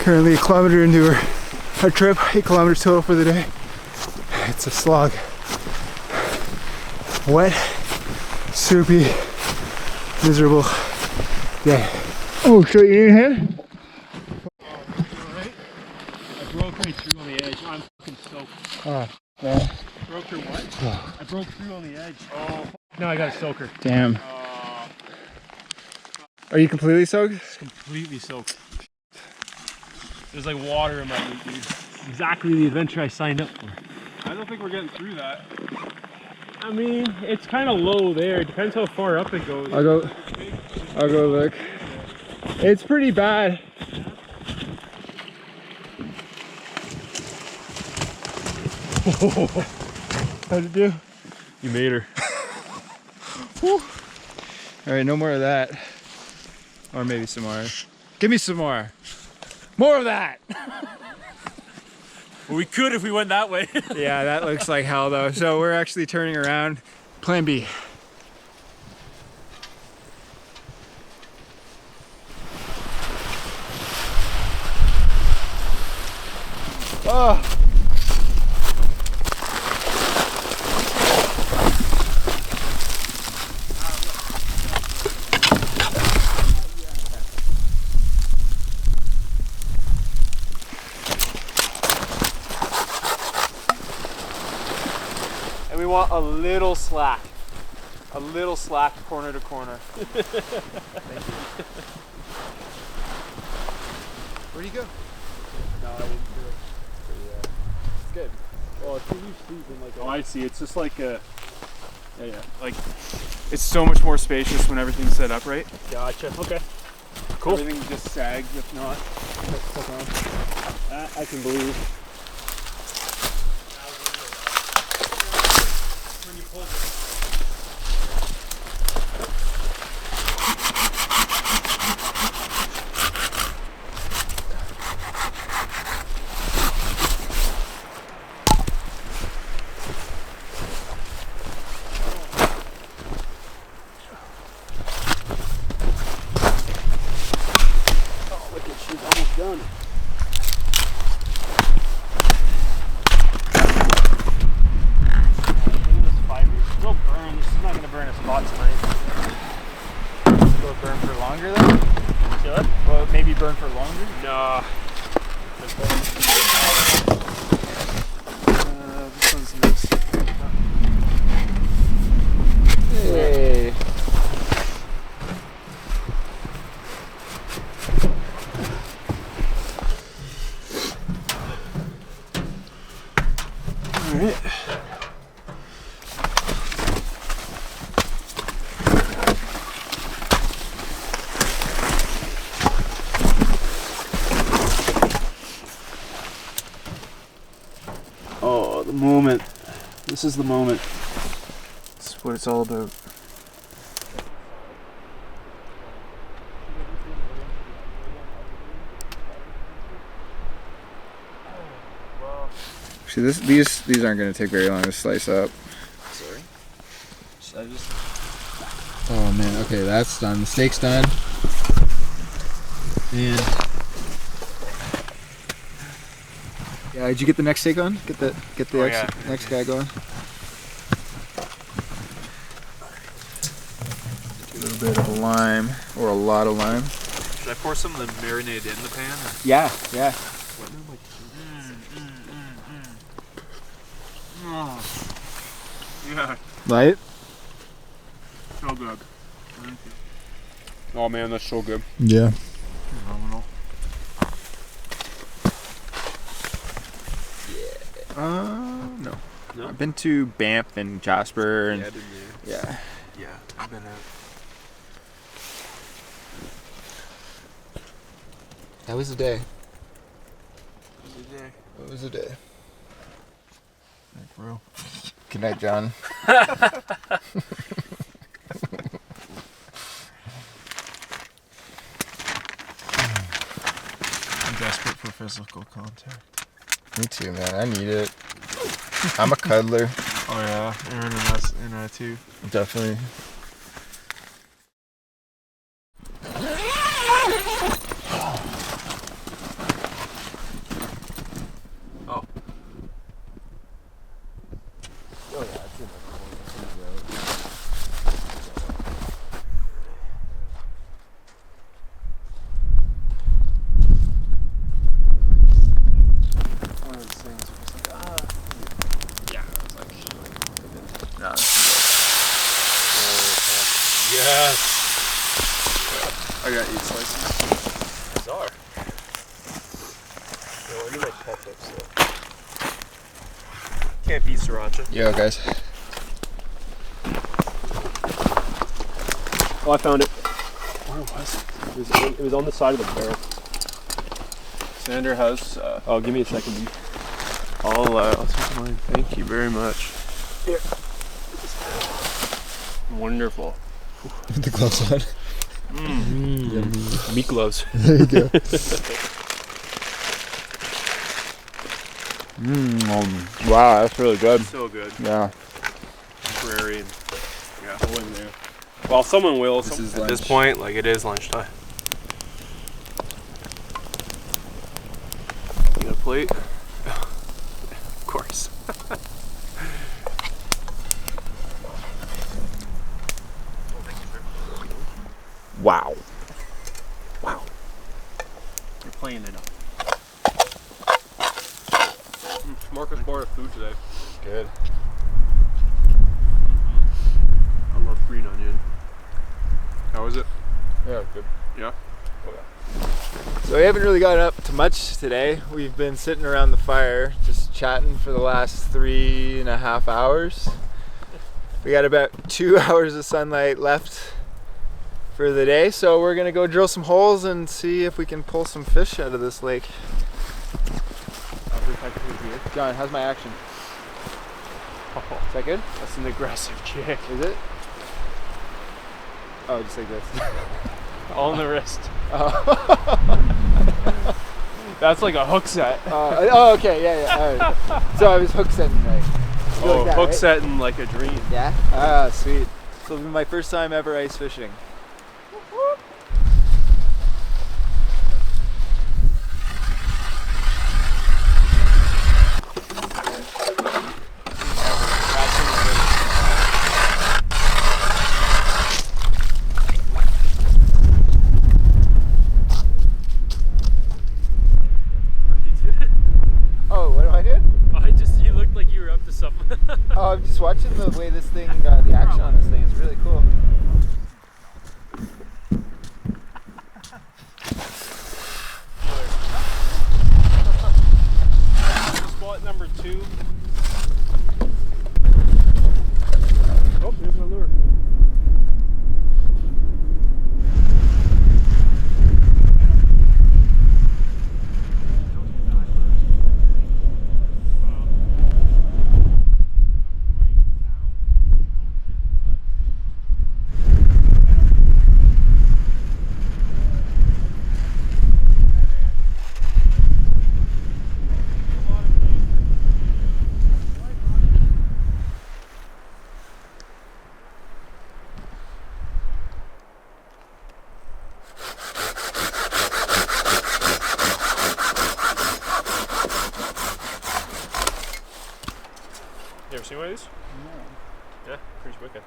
Currently a kilometer into our trip, 8 kilometers total for the day. It's a slog. Wet, soupy, miserable day. Oh shit, you need a hand? Alright. I broke right through on the edge. I'm fucking soaked. Oh, yeah. Broke through what? Oh. I broke through on the edge. Oh. Now I got a soaker. Damn. Are you completely soaked? It's completely soaked. There's like water in my boot, dude. Exactly the adventure I signed up for. I don't think we're getting through that. I mean, it's kind of low there. It depends how far up it goes. I'll go look. It's pretty bad. How'd it do? You made her. All right, no more of that. Or maybe some more. Give me some more. More of that. Well, we could if we went that way. Yeah, that looks like hell though. So we're actually turning around. Plan B. Oh. And we want a little slack. A little slack corner to corner. Thank you. Where'd you go? No, I didn't do it. It's good. Well, it's usually sleeping like. Oh, I see. It's just like a. Yeah. Like, it's so much more spacious when everything's set up right. Gotcha. Okay. Cool. Everything just sags if not. That I can believe. When you pull it. Done. We'll burn. This is not going to burn a spot tonight. Will it burn for longer though? Should? Will it maybe burn for longer? Nah. This one's nice. Hey. Alright. Oh, the moment. This is the moment. This is what it's all about. See, these aren't going to take very long to slice up. Sorry. Should I just... Oh man, okay, that's done. The steak's done. And yeah, did you get the next steak on? Get the next guy going. A little bit of lime, or a lot of lime. Should I pour some of the marinade in the pan? Or? Yeah. Oh. Yeah. Light? So good. Oh man, that's so good. Yeah. Phenomenal. No. No? I've been to Banff and Jasper and Yeah, didn't you? yeah. Yeah, I've been out. That was a day. It was a day. Like, bro. Good night, John. I'm desperate for physical contact. Me too, man. I need it. I'm a cuddler. Oh yeah, Aaron and us and I too. Definitely. got 8 slices. Bizarre. Yeah, I need my ketchup still. Can't beat sriracha. Yo, guys. Oh, I found it. Where was it? It was on the side of the barrel. Xander has. Oh, give me a second. I'll take mine. Thank you very much. Here. Wonderful. The gloves on. Meat gloves. There you go. Wow, that's really good. So good. Yeah. Prairie and yeah, go in there. Well, someone will. This is at lunch. this point, like it is lunchtime. You got a plate? Of course. Wow. Wow. You're playing it up. Marcus bought a food today. Good. I love green onion. How was it? Yeah, good. Yeah? So we haven't really gotten up to much today. We've been sitting around the fire just chatting for the last 3.5 hours. We got about 2 hours of sunlight left for the day, so we're gonna go drill some holes and see if we can pull some fish out of this lake. John, how's my action? Oh, Is that good? that's an aggressive chick. Is it? Oh, just like this. On the wrist. Oh. That's like a hook set. Oh, okay, yeah. All right. So I was hook setting right. You Oh, like that, hook right? setting like a dream. Yeah? Ah, sweet. So it'll be my first time ever ice fishing. Oh, what am I doing? You looked like you were up to something. Oh, I'm just watching the way this thing, the action on this thing. It's really cool. Spot number 2. Oh, there's my lure. You ever seen one of these? No. Yeah, pretty wicked.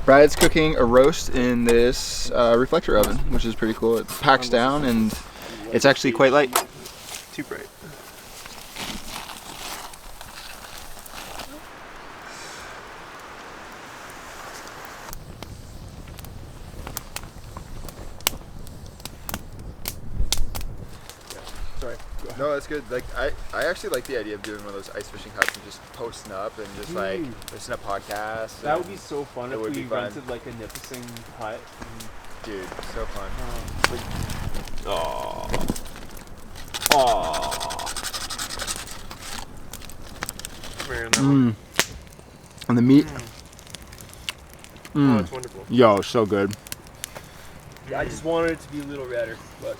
Brad's cooking a roast in this reflector oven, which is pretty cool. It packs down and it's actually quite light. Too bright. Sorry. No, that's good. Like I actually like the idea of doing one of those ice fishing huts and just posting up and just like listening to podcasts. That would be so fun It if would we be fun. rented like a nipissing hut. Dude, so fun. Oh. And the meat. Oh, it's wonderful. Yo, so good. Yeah, I just wanted it to be a little redder, but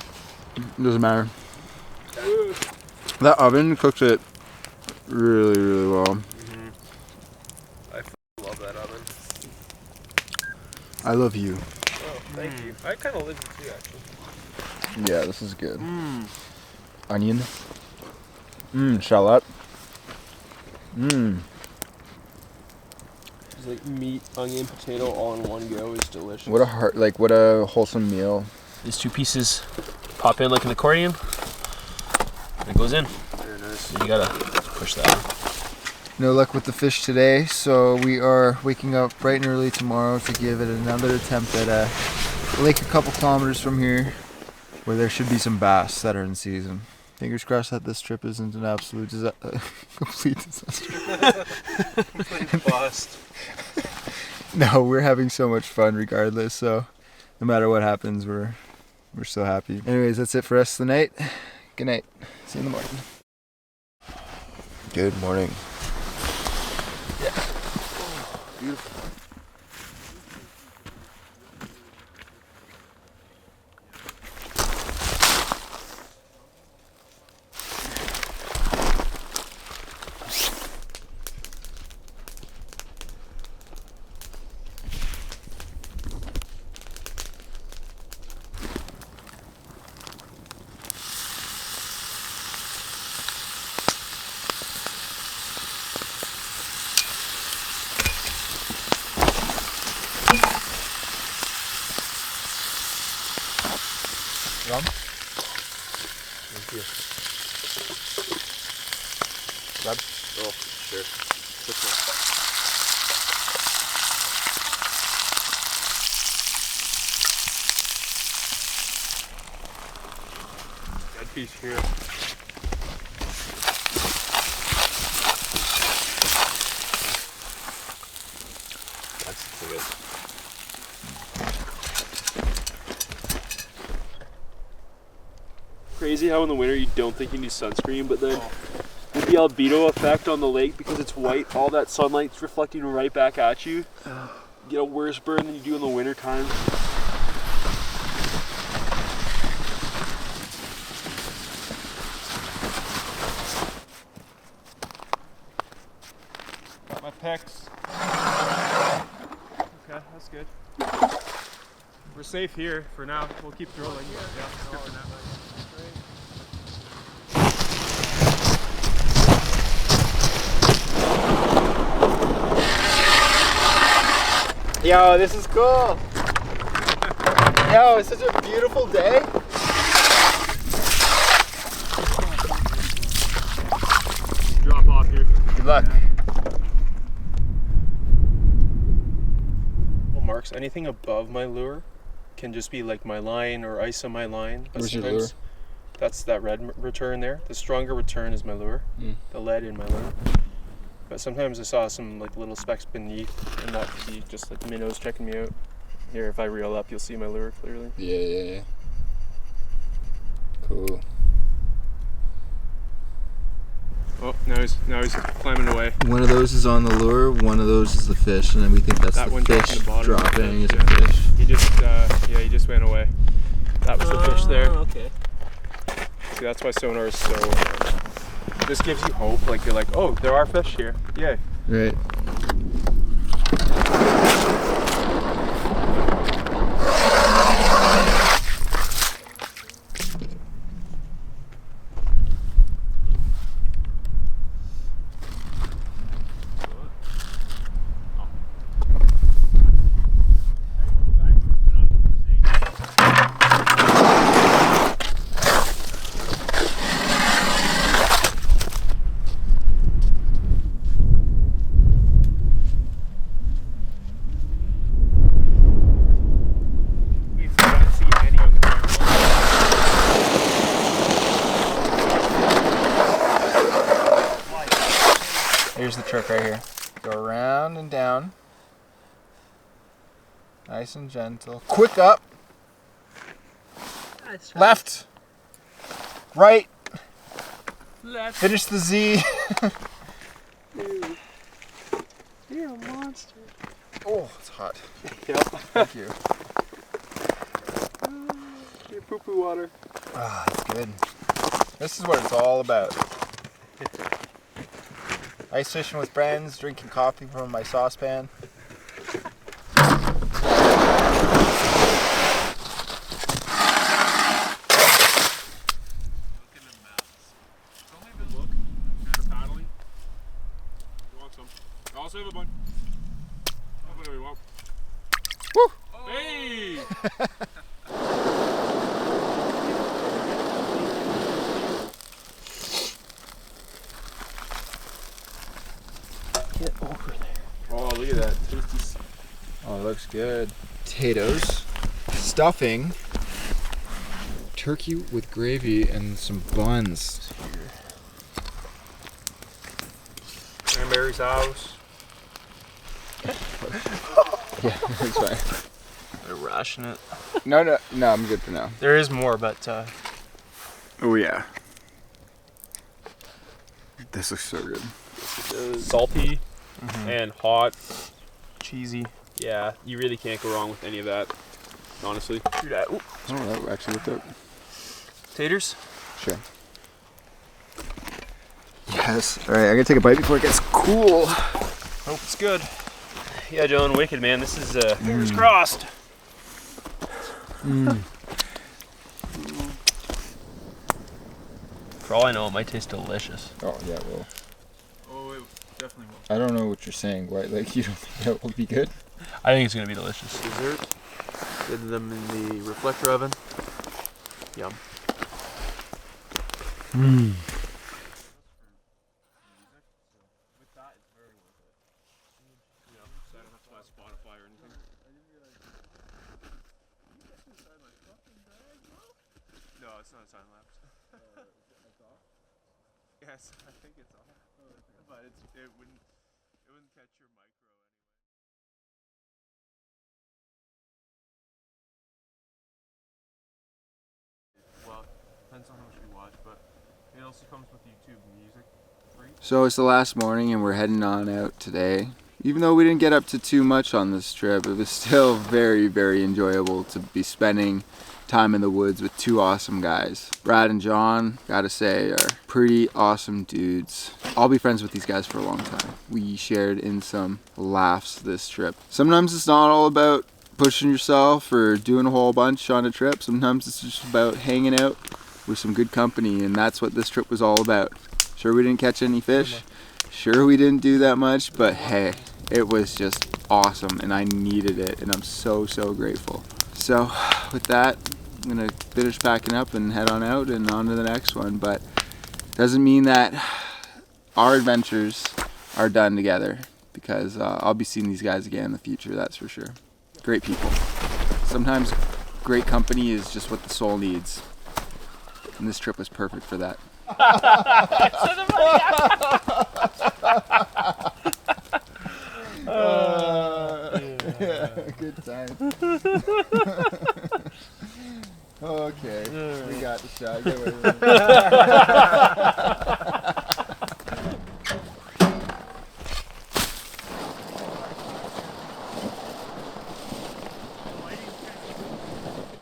Doesn't matter. That oven cooks it really, really well. I love that oven. I love you. Oh, thank you. I kind of live it too, actually. Yeah, this is good. Onion. Shallot. It's like meat, onion, potato all in one go is delicious. What a wholesome meal. These 2 pieces pop in like an accordion. And it goes in. Very nice. You gotta push that. No luck with the fish today, so we are waking up bright and early tomorrow to give it another attempt at a lake a couple kilometers from here, where there should be some bass that are in season. Fingers crossed that this trip isn't an absolute complete disaster. Bust. No, we're having so much fun regardless, so no matter what happens, we're so happy. Anyways, that's it for us tonight. Good night. See you in the morning. Good morning. Yeah. Beautiful. Rum? Thank you. Grab? Oh, sure. This one. That piece here. That's good. Crazy how in the winter you don't think you need sunscreen, but then with the albedo effect on the lake, because it's white, all that sunlight's reflecting right back at you. You get a worse burn than you do in the winter time. Got my pecs. Okay, that's good. We're safe here for now. We'll keep drilling. Yeah, it's good for now. Yo, this is cool. Yo, it's such a beautiful day. Drop off here. Good luck. Well, marks, anything above my lure can just be like my line or ice on my line. But Where's your lure? That's that red return there. The stronger return is my lure. The lead in my lure. But sometimes I saw some like little specks beneath, and that could be just like the minnows checking me out. Here, if I reel up, you'll see my lure clearly. Yeah. Cool. Oh, now he's climbing away. One of those is on the lure, one of those is the fish, and then we think that's That the one fish dropping is a yeah. fish. He just went away. That was the fish there. Okay. See, that's why sonar is so. This gives you hope. Like you're like, oh, there are fish here. Yay. Right. Here's the trick right here. Go around and down. Nice and gentle. Quick up. Left. Right. Left. Finish the Z. Dude, you're a monster. Oh, it's hot. Yep. Thank you. Your poo-poo water. Ah, it's good. This is what it's all about. Ice fishing with friends, drinking coffee from my saucepan. good. Potatoes, stuffing, turkey with gravy, and some buns. Cranberry sauce. Yeah, that's fine. They're ration it. No, I'm good for now. There is more, but Oh yeah. This looks so good. Salty and hot. cheesy. Yeah, you really can't go wrong with any of that, honestly. Do that. Ooh. Oh, that actually looked up. Taters. Sure. Yes. All right, I'm gonna take a bite before it gets cool. Hope it's good. Yeah, Jon, wicked, man. This is fingers crossed. For all I know, it might taste delicious. Oh yeah, well. Oh, it definitely will. I don't know what you're saying. Why? Like, you don't think that will be good? I think it's gonna be delicious. Dessert. Did them in the reflector oven. Yum. Spotify or anything. No, it's not a time lapse. Yes, I think it's off. But it wouldn't catch your micro anyway. Well, depends on how much you watch, but it also comes with YouTube Music free. So it's the last morning and we're heading on out today. Even though we didn't get up to too much on this trip, it was still very, very enjoyable to be spending time in the woods with two awesome guys. Brad and Jon, gotta say, are pretty awesome dudes. I'll be friends with these guys for a long time. We shared in some laughs this trip. Sometimes it's not all about pushing yourself or doing a whole bunch on a trip. Sometimes it's just about hanging out with some good company, and that's what this trip was all about. Sure, we didn't catch any fish. Sure, we didn't do that much, but hey, it was just awesome and I needed it, and I'm so, so grateful. So with that, I'm gonna finish packing up and head on out and on to the next one, but doesn't mean that our adventures are done together, because I'll be seeing these guys again in the future, that's for sure. Great people. Sometimes great company is just what the soul needs, and this trip was perfect for that. Good time. Okay, we got the shot. Get away with it.